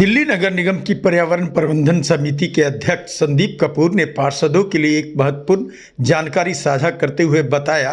दिल्ली नगर निगम की पर्यावरण प्रबंधन समिति के अध्यक्ष संदीप कपूर ने पार्षदों के लिए एक महत्वपूर्ण जानकारी साझा करते हुए बताया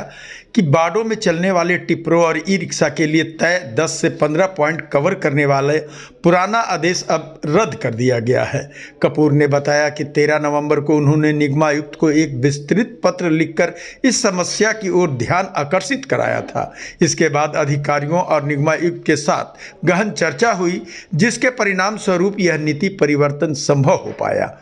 कि वार्डों में चलने वाले टिप्परों और ई रिक्शा के लिए तय 10 से 15 पॉइंट कवर करने वाले पुराना आदेश अब रद्द कर दिया गया है। कपूर ने बताया कि 13 नवंबर को उन्होंने निगमायुक्त को एक विस्तृत पत्र लिखकर इस समस्या की ओर ध्यान आकर्षित कराया था। इसके बाद अधिकारियों और निगमायुक्त के साथ गहन चर्चा हुई, जिसके परिणाम स्वरूप यह नीति परिवर्तन संभव हो पाया।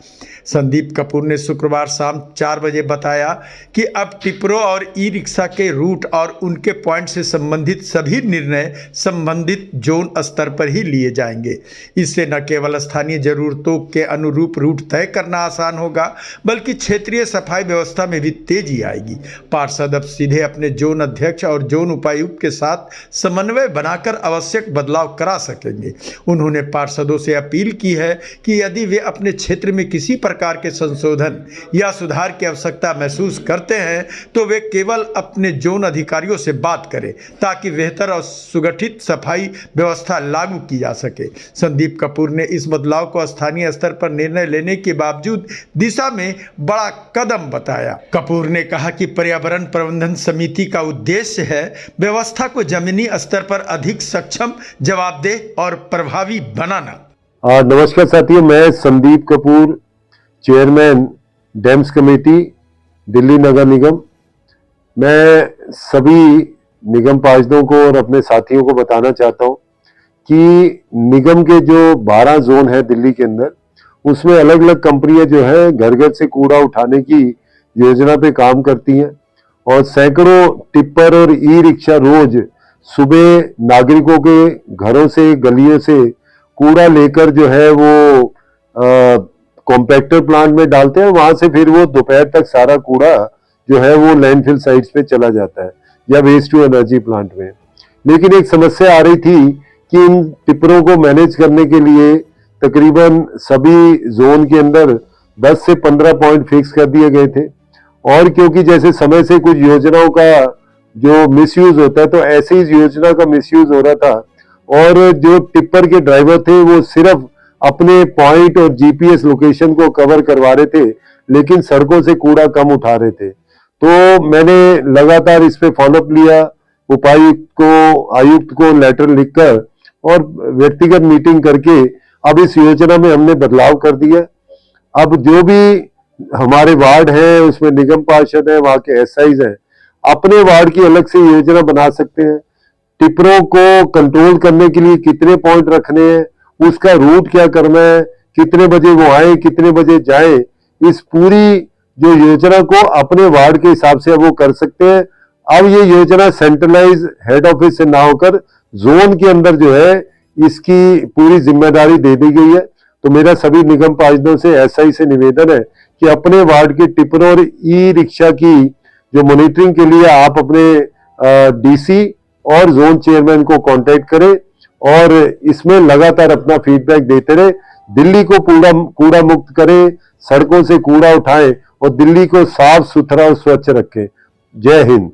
संदीप कपूर ने शुक्रवार शाम 4 बजे बताया कि अब टिप्परों और ई रिक्शा के रूट और उनके पॉइंट से संबंधित सभी निर्णय संबंधित जोन स्तर पर ही लिए जाएंगे। इससे न केवल स्थानीय जरूरतों के अनुरूप रूट तय करना आसान होगा, बल्कि क्षेत्रीय सफाई व्यवस्था में भी तेजी आएगी। पार्षद अब सीधे अपने जोन अध्यक्ष और जोन उपायुक्त के साथ समन्वय बनाकर आवश्यक बदलाव करा सकेंगे। उन्होंने पार्षदों से अपील की है कि यदि वे अपने क्षेत्र में किसी प्रकार के संशोधन या सुधार की आवश्यकता महसूस करते हैं तो वे केवल अपने जोन अधिकारियों से बात करें, ताकि बेहतर और सुगठित सफाई व्यवस्था लागू की जा सके। संदीप कपूर ने इस बदलाव को स्थानीय स्तर पर निर्णय लेने के बावजूद दिशा में बड़ा कदम बताया। कपूर ने कहा कि पर्यावरण प्रबंधन समिति का उद्देश्य है व्यवस्था को जमीनी स्तर पर अधिक सक्षम, जवाबदेह और प्रभावी बनाना। नमस्कार साथियों, मैं Sandeep Kapoor, chairman DEMS committee, Delhi नगर निगम। मैं सभी निगम पार्षदों को और अपने साथियों को बताना चाहता हूं कि निगम के जो 12 जोन है दिल्ली के अंदर, उसमें अलग अलग कंपनियां जो है घर घर से कूड़ा उठाने की योजना पे काम करती हैं और सैकड़ों टिप्पर और ई रिक्शा रोज सुबह नागरिकों के घरों से, गलियों से कूड़ा लेकर जो है वो कॉम्पैक्टर प्लांट में डालते हैं। वहां से फिर वो दोपहर तक सारा कूड़ा जो है वो लैंडफिल साइट्स पे चला जाता है या वेस्ट टू एनर्जी प्लांट में। लेकिन एक समस्या आ रही थी कि इन टिप्परों को मैनेज करने के लिए तकरीबन सभी जोन के अंदर 10 से 15 पॉइंट फिक्स कर दिए गए थे, और क्योंकि जैसे समय से कुछ योजनाओं का जो मिसयूज होता है, तो ऐसे ही योजना का मिसयूज हो रहा था और जो टिप्पर के ड्राइवर थे वो सिर्फ अपने पॉइंट और जीपीएस लोकेशन को कवर करवा रहे थे, लेकिन सड़कों से कूड़ा कम उठा रहे थे। तो मैंने लगातार इस पे फॉलोअप लिया, उपायुक्त को, आयुक्त को लेटर लिखकर और व्यक्तिगत मीटिंग करके अब इस योजना में हमने बदलाव कर दिया। अब जो भी हमारे वार्ड हैं उसमें निगम पार्षद हैं, वहां के एसआईज हैं, अपने वार्ड की अलग से योजना बना सकते हैं। टिप्परों को कंट्रोल करने के लिए कितने पॉइंट रखने हैं, उसका रूट क्या करना है, कितने बजे वो आए, कितने बजे जाए, इस पूरी जो योजना को अपने वार्ड के हिसाब से वो कर सकते हैं। अब ये योजना सेंट्रलाइज हेड ऑफिस से ना होकर जोन के अंदर जो है इसकी पूरी जिम्मेदारी दे दी गई है। तो मेरा सभी निगम पार्षदों से एसआई से निवेदन है कि अपने वार्ड के टिप्पर और ई रिक्शा की जो मॉनिटरिंग के लिए आप अपने डीसी और जोन चेयरमैन को कांटेक्ट करें और इसमें लगातार अपना फीडबैक देते रहे। दिल्ली को कूड़ा मुक्त करें, सड़कों से कूड़ा उठाएं और दिल्ली को साफ सुथरा और स्वच्छ रखें। जय हिंद।